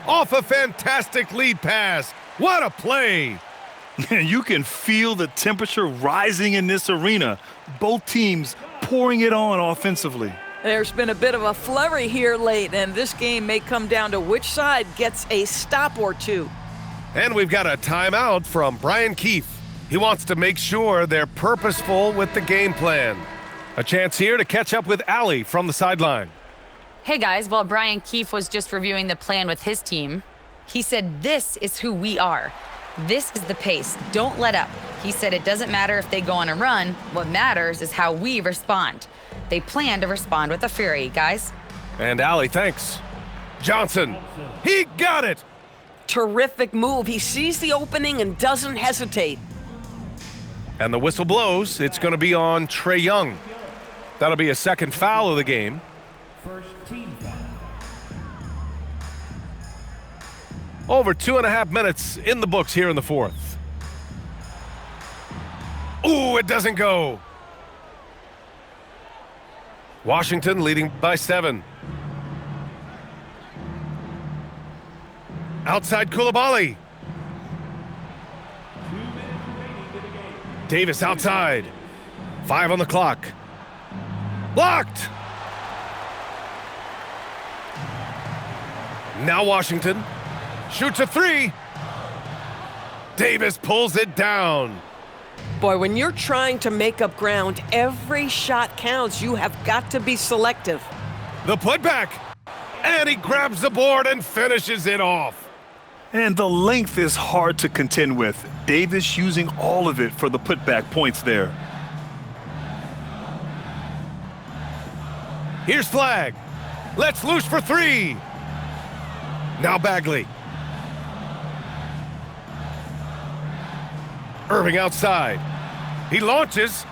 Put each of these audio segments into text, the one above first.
off a fantastic lead pass. What a play! You can feel the temperature rising in this arena. Both teams pouring it on offensively. There's been a bit of a flurry here late, and this game may come down to which side gets a stop or two. And we've got a timeout from Brian Keefe. He wants to make sure they're purposeful with the game plan. A chance here to catch up with Allie from the sideline. Hey guys, while Brian Keefe was just reviewing the plan with his team, he said this is who we are. This is the pace. Don't let up. He said it doesn't matter if they go on a run. What matters is how we respond. They plan to respond with a fury, guys. And Allie, thanks. Johnson, he got it! Terrific move. He sees the opening and doesn't hesitate. And the whistle blows. It's going to be on Trae Young. That'll be a second foul of the game. First team foul. Over 2.5 minutes in the books here in the fourth. Ooh, it doesn't go. Washington leading by 7. Outside Coulibaly. Davis outside. 5 on the clock. Blocked. Now Washington shoots a 3. Davis pulls it down. Boy, when you're trying to make up ground, every shot counts. You have got to be selective. The putback. And he grabs the board and finishes it off. And the length is hard to contend with. Davis using all of it for the putback points there. Here's Flag. Let's loose for 3. Now Bagley. Irving outside. He launches.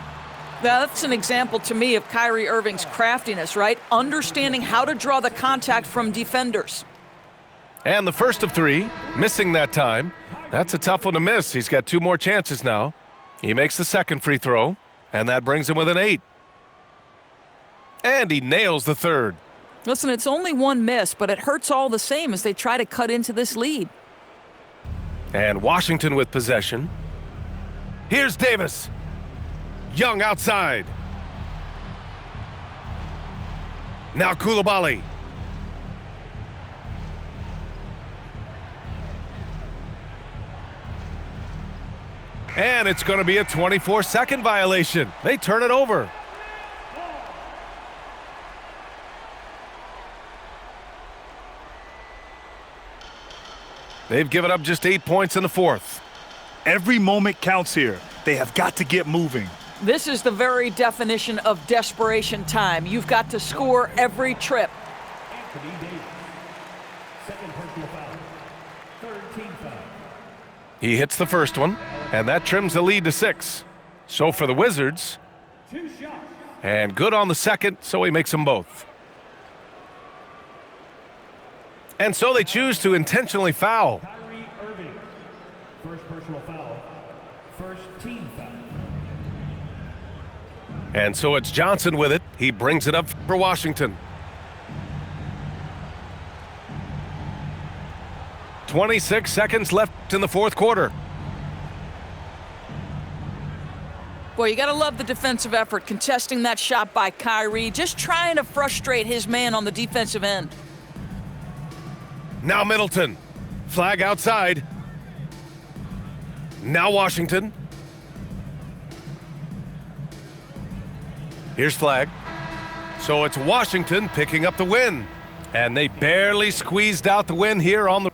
Now, that's an example to me of Kyrie Irving's craftiness, right? Understanding how to draw the contact from defenders. And the first of 3, missing that time. That's a tough one to miss. He's got 2 more chances now. He makes the second free throw, and that brings him with an 8. And he nails the third. Listen, it's only 1 miss, but it hurts all the same as they try to cut into this lead. And Washington with possession. Here's Davis. Young outside. Now Coulibaly. And it's going to be a 24-second violation. They turn it over. They've given up just 8 points in the fourth. Every moment counts here. They have got to get moving. This is the very definition of desperation time. You've got to score every trip. Anthony Davis. Second personal foul. Third team foul. He hits the first one, and that trims the lead to 6. So for the Wizards, 2 shots. and good on the second, so he makes them both. And so they choose to intentionally foul. Kyrie Irving. First personal foul. First team foul. And so it's Johnson with it. He brings it up for Washington. 26 seconds left in the fourth quarter. Boy, you got to love the defensive effort, contesting that shot by Kyrie, just trying to frustrate his man on the defensive end. Now Middleton. Flag outside. Now Washington. Here's Flag. So it's Washington picking up the win. And they barely squeezed out the win here on the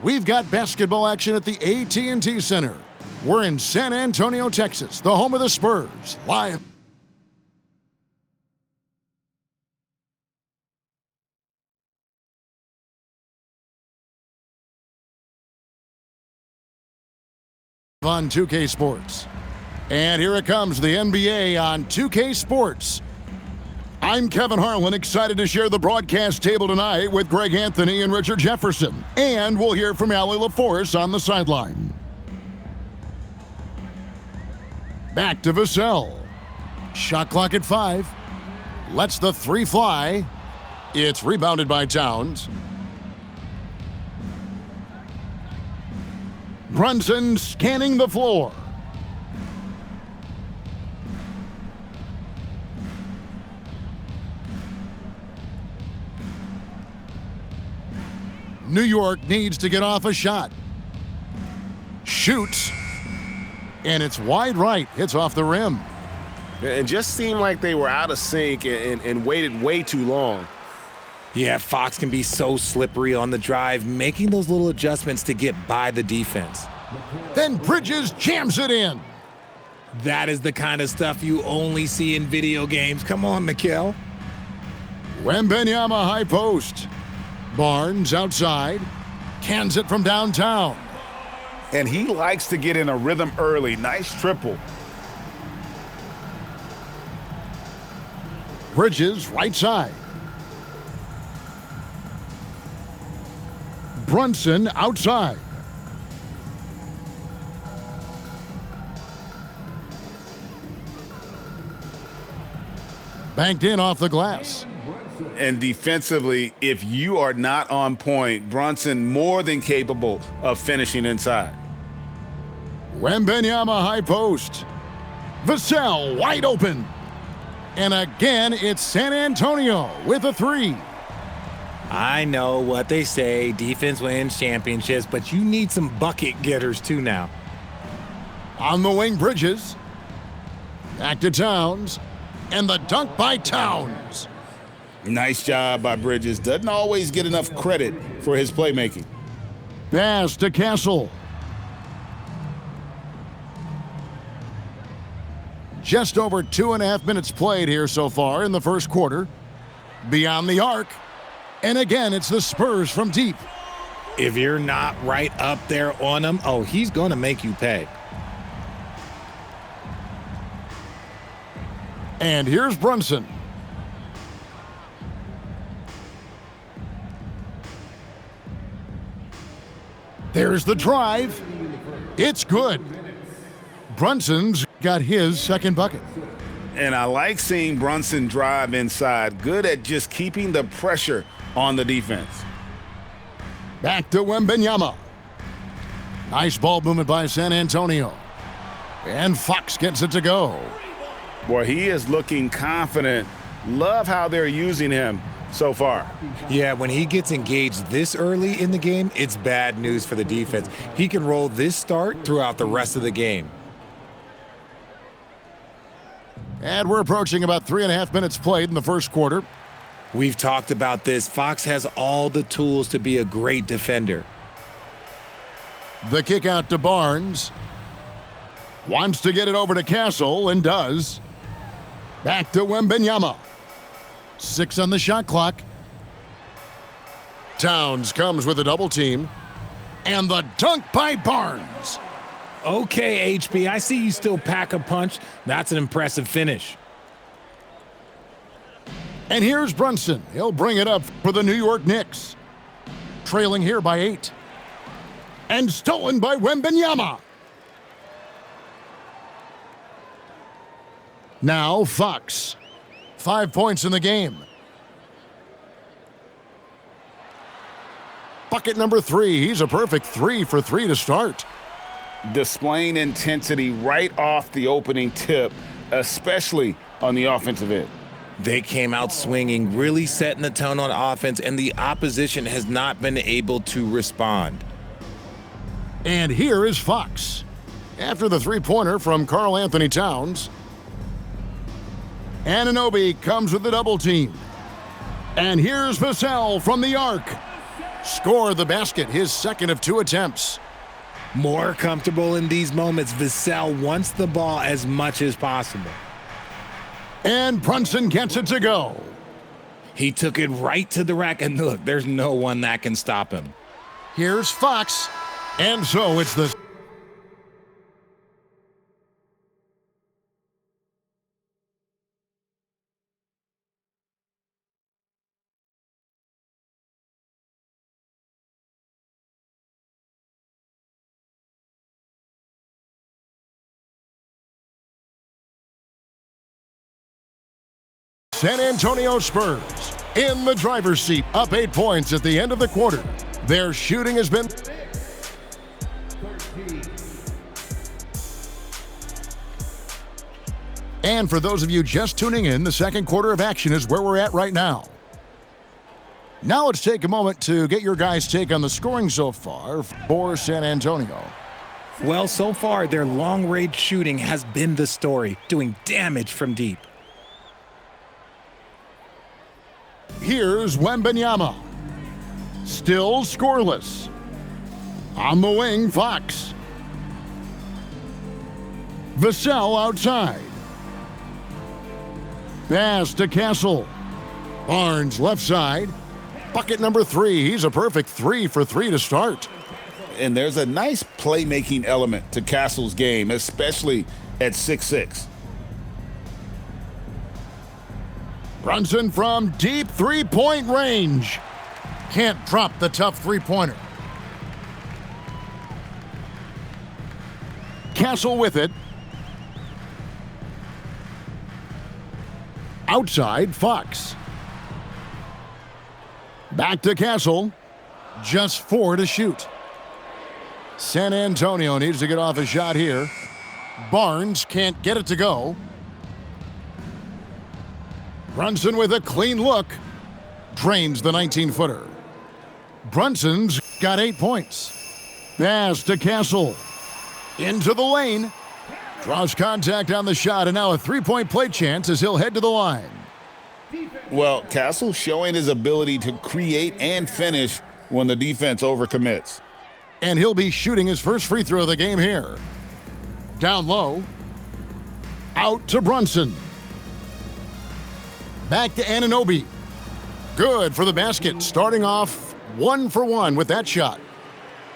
we've got basketball action at the AT&T Center. We're in San Antonio, Texas, the home of the Spurs. Live on 2K Sports. And here it comes, the NBA on 2K Sports. I'm Kevin Harlan, excited to share the broadcast table tonight with Greg Anthony and Richard Jefferson. And we'll hear from Allie LaForce on the sideline. Back to Vassell. Shot clock at 5. Lets the 3 fly. It's rebounded by Towns. Brunson scanning the floor. New York needs to get off a shot. Shoots. And it's wide right. Hits off the rim. It just seemed like they were out of sync and waited way too long. Yeah, Fox can be so slippery on the drive, making those little adjustments to get by the defense. Then Bridges jams it in. That is the kind of stuff you only see in video games. Come on, Mikal. Wembanyama high post. Barnes outside. Cans it from downtown. And he likes to get in a rhythm early. Nice triple. Bridges right side. Brunson outside. Banked in off the glass. And defensively, if you are not on point, Brunson more than capable of finishing inside. Wembanyama high post. Vassell wide open. And again, it's San Antonio with a 3. I know what they say, defense wins championships, but you need some bucket getters too now. On the wing, Bridges. Back to Towns. And the dunk by Towns. Nice job by Bridges. Doesn't always get enough credit for his playmaking. Pass to Castle. Just over 2.5 minutes played here so far in the first quarter. Beyond the arc. And again, it's the Spurs from deep. If you're not right up there on him, oh, he's going to make you pay. And here's Brunson. There's the drive. It's good. Brunson's got his second bucket. And I like seeing Brunson drive inside. Good at just keeping the pressure on the defense. Back to Wembanyama. Nice ball movement by San Antonio. And Fox gets it to go. Boy, he is looking confident. Love how they're using him so far. Yeah, when he gets engaged this early in the game, it's bad news for the defense. He can roll this start throughout the rest of the game. And we're approaching about 3.5 minutes played in the first quarter. We've talked about this. Fox has all the tools to be a great defender. The kick out to Barnes. Wants to get it over to Castle and does. Back to Wembanyama. 6 on the shot clock. Towns comes with a double team. And the dunk by Barnes. Okay, HB, I see you still pack a punch. That's an impressive finish. And here's Brunson. He'll bring it up for the New York Knicks. Trailing here by 8. And stolen by Wembanyama. Now Fox. 5 points in the game. Bucket number 3. He's a perfect 3 for 3 to start. Displaying intensity right off the opening tip, especially on the offensive end. They came out swinging, really setting the tone on offense, and the opposition has not been able to respond. And here is Fox. After the three-pointer from Karl Anthony Towns. Anunoby comes with the double team. And here's Vassell from the arc. score the basket, his second of 2 attempts. More comfortable in these moments, Vassell wants the ball as much as possible. And Brunson gets it to go. He took it right to the rack, and look, there's no one that can stop him. Here's Fox. And so it's the San Antonio Spurs in the driver's seat, up 8 points at the end of the quarter. Their shooting has been... And for those of you just tuning in, the second quarter of action is where we're at right now. Now let's take a moment to get your guys' take on the scoring so far for San Antonio. Well, so far, their long-range shooting has been the story, doing damage from deep. Here's Wembanyama. Still scoreless. On the wing, Fox. Vassell outside. Pass to Castle. Barnes left side. Bucket number 3. He's a perfect 3 for 3 to start. And there's a nice playmaking element to Castle's game, especially at 6'6". Brunson from deep three-point range. Can't drop the tough three-pointer. Castle with it. Outside, Fox. Back to Castle. Just 4 to shoot. San Antonio needs to get off a shot here. Barnes can't get it to go. Brunson with a clean look. Drains the 19-footer. Brunson's got 8 points. Pass to Castle. Into the lane. Draws contact on the shot, and now a 3-point play chance as he'll head to the line. Well, Castle showing his ability to create and finish when the defense overcommits. And he'll be shooting his first free throw of the game here. Down low. Out to Brunson. Back to Anunoby. Good for the basket, starting off 1 for 1 with that shot.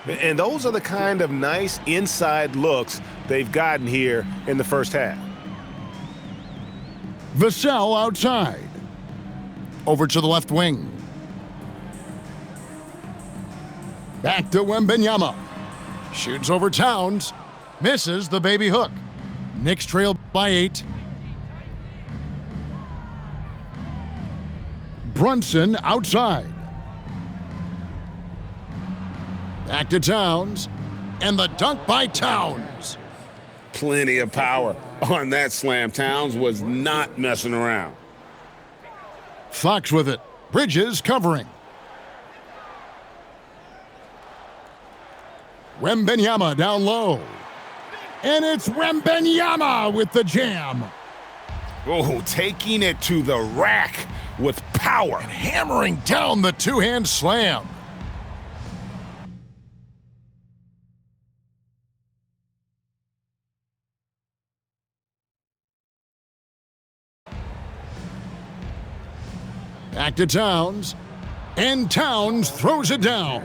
And those are the kind of nice inside looks they've gotten here in the first half. Vassell outside. Over to the left wing. Back to Wembanyama. Shoots over Towns. Misses the baby hook. Knicks trail by 8. Brunson outside. Back to Towns. And the dunk by Towns. Plenty of power on that slam. Towns was not messing around. Fox with it. Bridges covering. Wembanyama down low. And it's Wembanyama with the jam. Oh, taking it to the rack with power. And hammering down the two-hand slam. Back to Towns. And Towns throws it down.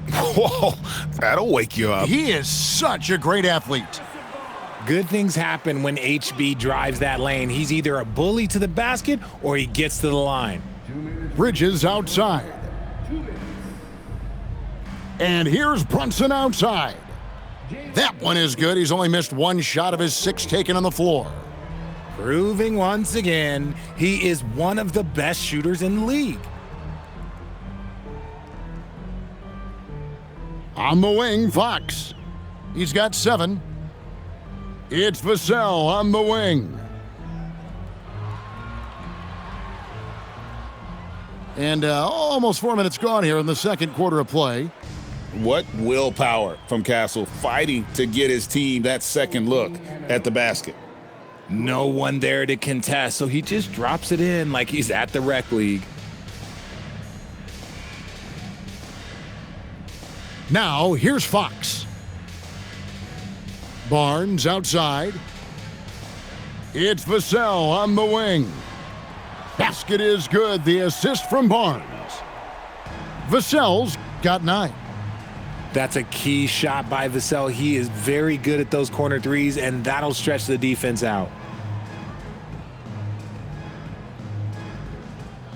Whoa, that'll wake you up. He is such a great athlete. Good things happen when HB drives that lane. He's either a bully to the basket or he gets to the line. Bridges outside. And here's Brunson outside. That one is good. He's only missed 1 shot of his 6 taken on the floor. Proving once again, he is one of the best shooters in the league. On the wing, Fox. He's got 7. It's Vassell on the wing. And almost 4 minutes gone here in the second quarter of play. What willpower from Castle, fighting to get his team that second look at the basket. No one there to contest, so he just drops it in like he's at the rec league. Now, here's Fox. Barnes outside. It's Vassell on the wing. Basket is good. The assist from Barnes. Vassell's got 9. That's a key shot by Vassell. He is very good at those corner threes, and that'll stretch the defense out.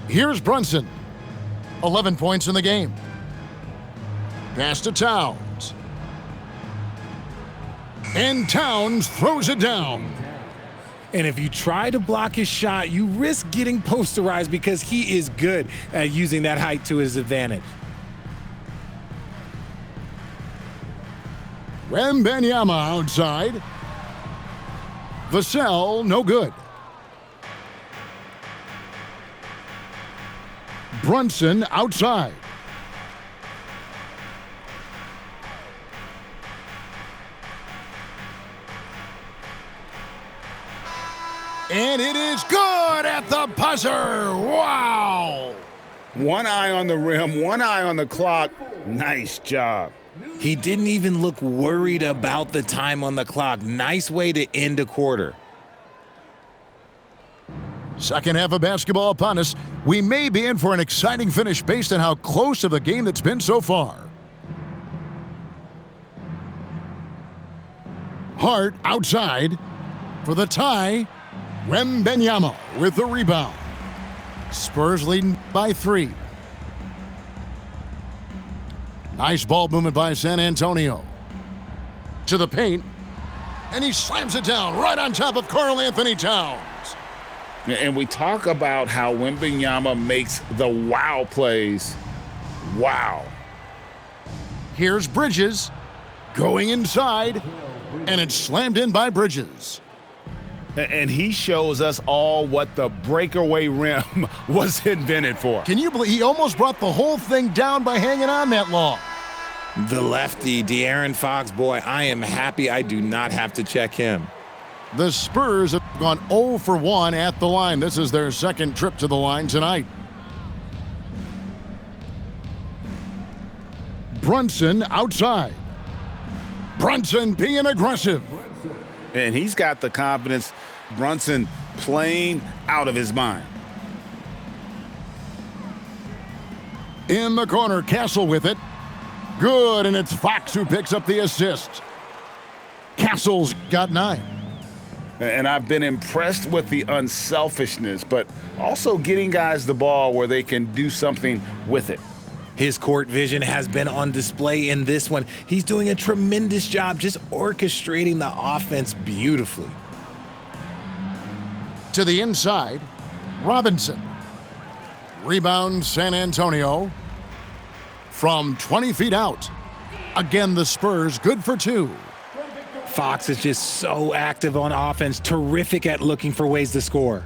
Here's Brunson. 11 points in the game. Pass to Towns. And Towns throws it down. And if you try to block his shot, you risk getting posterized because he is good at using that height to his advantage. Wembanyama outside. Vassell, no good. Brunson outside. And it is good at the buzzer. Wow. One eye on the rim, one eye on the clock. Nice job. He didn't even look worried about the time on the clock. Nice way to end a quarter. Second half of basketball upon us. We may be in for an exciting finish based on how close of a game that's been so far. Hart outside for the tie. Wembanyama with the rebound. Spurs leading by 3. Nice ball movement by San Antonio. To the paint. And he slams it down right on top of Karl Anthony Towns. And we talk about how Wembanyama makes the wow plays. Wow. Here's Bridges going inside. And it's slammed in by Bridges. And he shows us all what the breakaway rim was invented for. Can you believe he almost brought the whole thing down by hanging on that long? The lefty, De'Aaron Fox, boy, I am happy I do not have to check him. The Spurs have gone 0 for 1 at the line. This is their second trip to the line tonight. Brunson outside. Brunson being aggressive. And he's got the confidence. Brunson playing out of his mind. In the corner, Castle with it. Good, and it's Fox who picks up the assist. Castle's got 9. And I've been impressed with the unselfishness, but also getting guys the ball where they can do something with it. His court vision has been on display in this one. He's doing a tremendous job just orchestrating the offense beautifully. To the inside, Robinson. Rebound San Antonio from 20 feet out. Again, the Spurs good for 2. Fox is just so active on offense, terrific at looking for ways to score.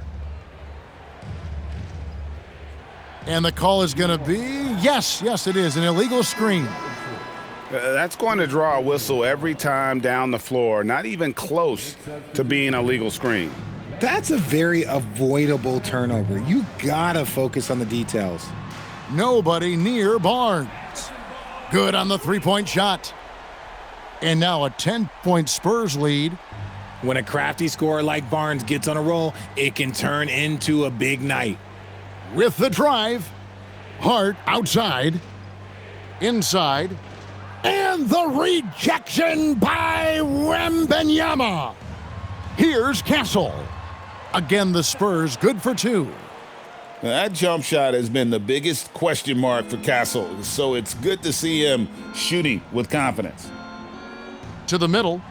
And the call is going to be, yes, it is, an illegal screen. That's going to draw a whistle every time down the floor, not even close to being a legal screen. That's a very avoidable turnover. You gotta focus on the details. Nobody near Barnes. Good on the three-point shot. And now a 10-point Spurs lead. When a crafty scorer like Barnes gets on a roll, it can turn into a big night. With the drive, Hart outside, inside, and the rejection by Wembanyama. Here's Castle. Again, the Spurs good for 2. That jump shot has been the biggest question mark for Castle, so it's good to see him shooting with confidence. To the middle,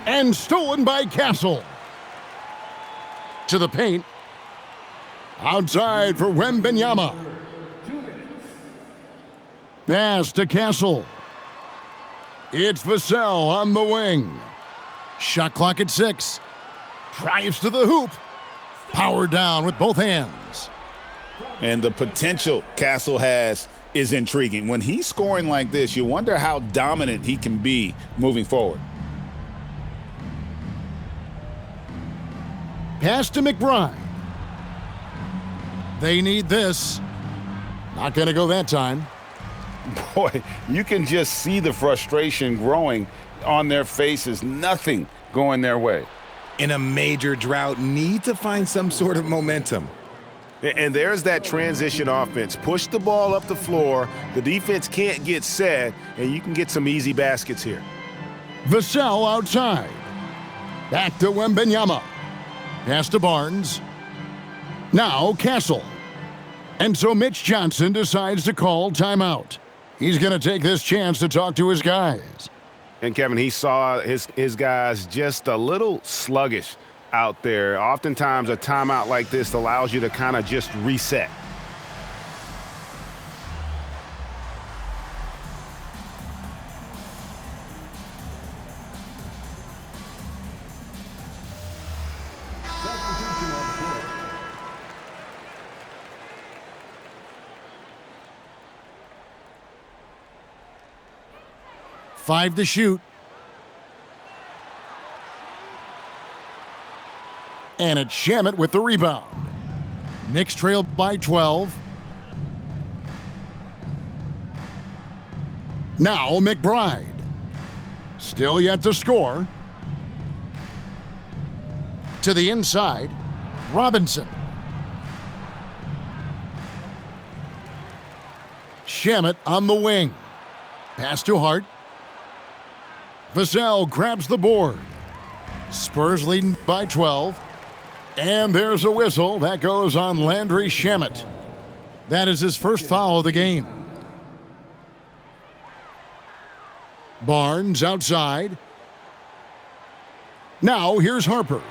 and stolen by Castle. To the paint. Outside for Wembanyama. Pass to Castle. It's Vassell on the wing. Shot clock at 6. Drives to the hoop. Power down with both hands. And the potential Castle has is intriguing. When he's scoring like this, you wonder how dominant he can be moving forward. Pass to McBride. They need this. Not going to go that time. boy, you can just see the frustration growing on their faces. Nothing going their way. In a major drought, need to find some sort of momentum. And there's that transition offense. Push the ball up the floor. The defense can't get set, and you can get some easy baskets here. Vassell outside. Back to Wembanyama. Pass to Barnes. Now Castle. And so Mitch Johnson decides to call timeout. He's going to take this chance to talk to his guys. And, Kevin, he saw his guys just a little sluggish out there. Oftentimes a timeout like this allows you to kind of just reset. Five to shoot. And it's Shamet with the rebound. Knicks trail by 12. Now McBride. Still yet to score. To the inside. Robinson. Shamet on the wing. Pass to Hart. Vassell grabs the board. Spurs leading by 12. And there's a whistle. That goes on Landry Shamet. That is his first foul of the game. Barnes outside. Now here's Harper.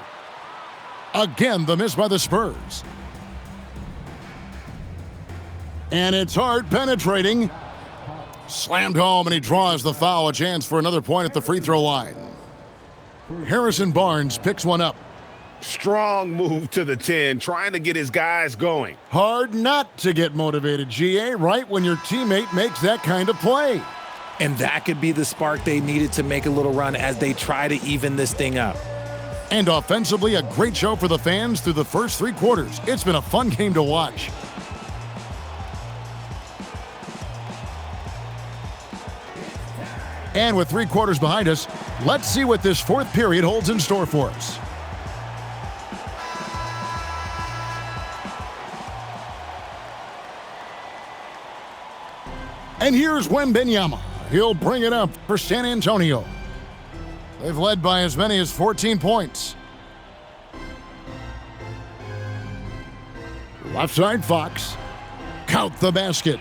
Again, the miss by the Spurs. And it's Hart penetrating. Slammed home, and he draws the foul. A chance for another point at the free throw line. Harrison Barnes picks one up. Strong move to the 10, trying to get his guys going. Hard not to get motivated, GA, right when your teammate makes that kind of play. And that could be the spark they needed to make a little run as they try to even this thing up. And offensively, a great show for the fans through the first three quarters. It's been a fun game to watch. And with 3 quarters behind us, let's see what this fourth period holds in store for us. And here's Wembanyama. He'll bring it up for San Antonio. They've led by as many as 14 points. Left side Fox. Count the basket.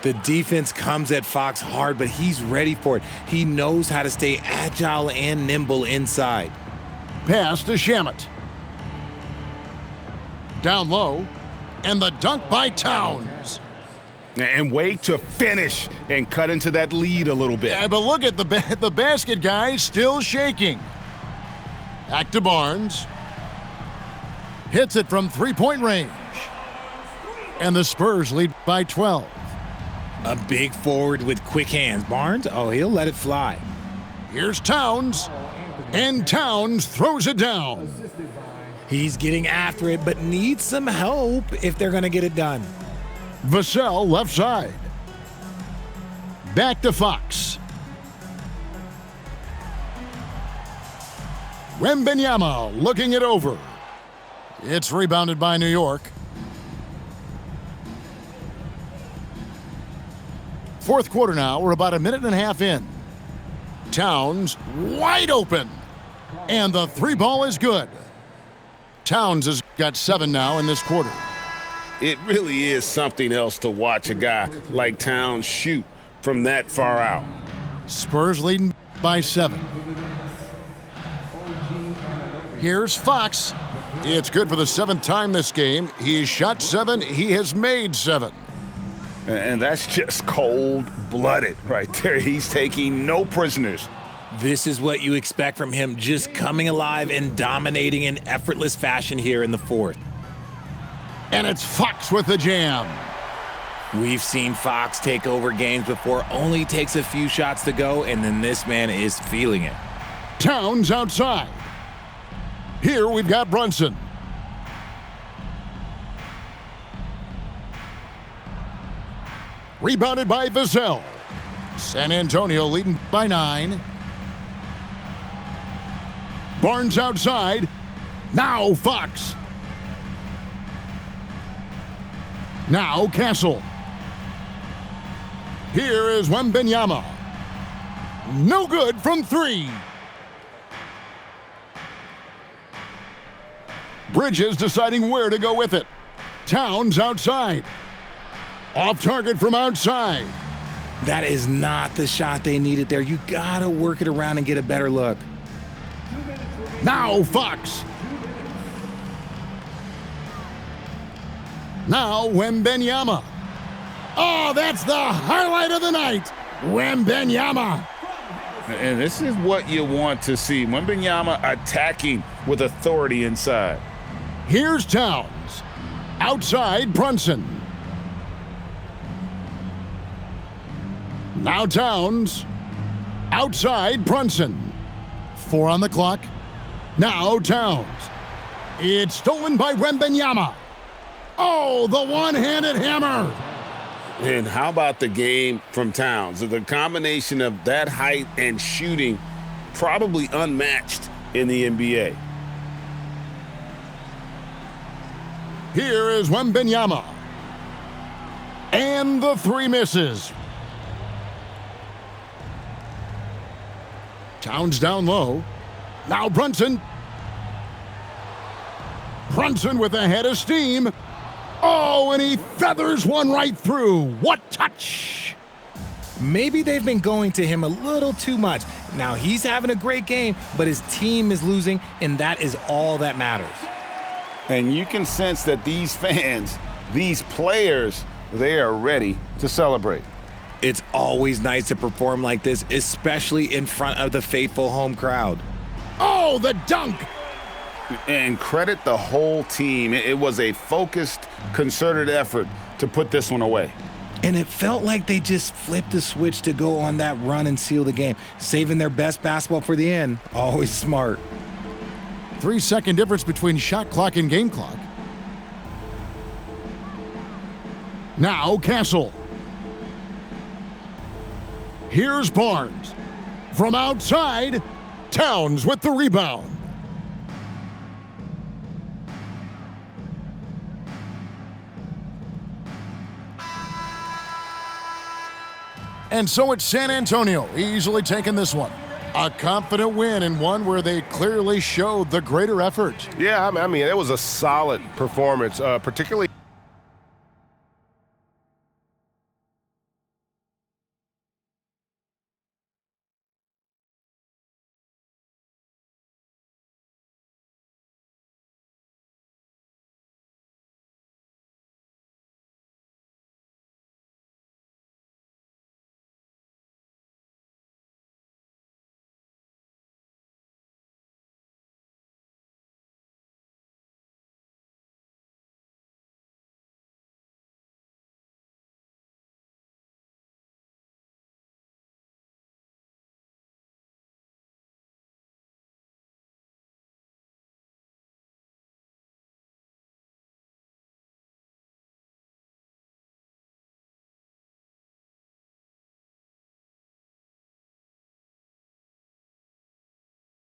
The defense comes at Fox hard, but he's ready for it. He knows how to stay agile and nimble inside. Pass to Shamet. Down low. And the dunk by Towns. And wait to finish and cut into that lead a little bit. Yeah, but look at the basket guy still shaking. Back to Barnes. Hits it from three-point range. And the Spurs lead by 12. A big forward with quick hands. Barnes, oh, he'll let it fly. Here's Towns. And Towns throws it down. He's getting after it, but needs some help if they're going to get it done. Vassell left side. Back to Fox. Wembanyama looking it over. It's rebounded by New York. Fourth quarter now. We're about a minute and a half in. Towns wide open. And the three ball is good. Towns has got 7 now in this quarter. It really is something else to watch a guy like Towns shoot from that far out. Spurs leading by 7. Here's Fox. It's good for the 7th time this game. He's shot 7. He has made 7. And that's just cold-blooded right there. He's taking no prisoners. This is what you expect from him, just coming alive and dominating in effortless fashion here in the fourth. And it's Fox with the jam. We've seen Fox take over games before, only takes a few shots to go, and then this man is feeling it. Towns outside. Here we've got Brunson. Rebounded by Vassell. San Antonio leading by 9. Barnes outside. Now Fox. Now Castle. Here is Wembanyama. No good from 3. Bridges deciding where to go with it. Towns outside. Off target from outside. That is not the shot they needed there. You gotta work it around and get a better look. Now Fox. Now Wembanyama. Oh, that's the highlight of the night. Wembanyama. And this is what you want to see. Wembanyama attacking with authority inside. Here's Towns. Outside Brunson. Now Towns. Outside Brunson. 4 on the clock. Now Towns. It's stolen by Wembanyama. Oh, the one-handed hammer. And how about the game from Towns? The combination of that height and shooting, probably unmatched in the NBA. Here is Wembanyama. And the 3 misses. Towns down low. Now Brunson. Brunson with a head of steam. Oh, and he feathers one right through. What touch! Maybe they've been going to him a little too much. Now he's having a great game, but his team is losing, and that is all that matters. And you can sense that these fans, these players, they are ready to celebrate. It's always nice to perform like this, especially in front of the faithful home crowd. Oh, the dunk! And credit the whole team. It was a focused, concerted effort to put this one away. And it felt like they just flipped the switch to go on that run and seal the game, saving their best basketball for the end. Always smart. 3-second difference between shot clock and game clock. Now Castle. Here's Barnes. From outside, Towns with the rebound. And so it's San Antonio easily taking this one. A confident win and one where they clearly showed the greater effort. Yeah, I mean, it was a solid performance, particularly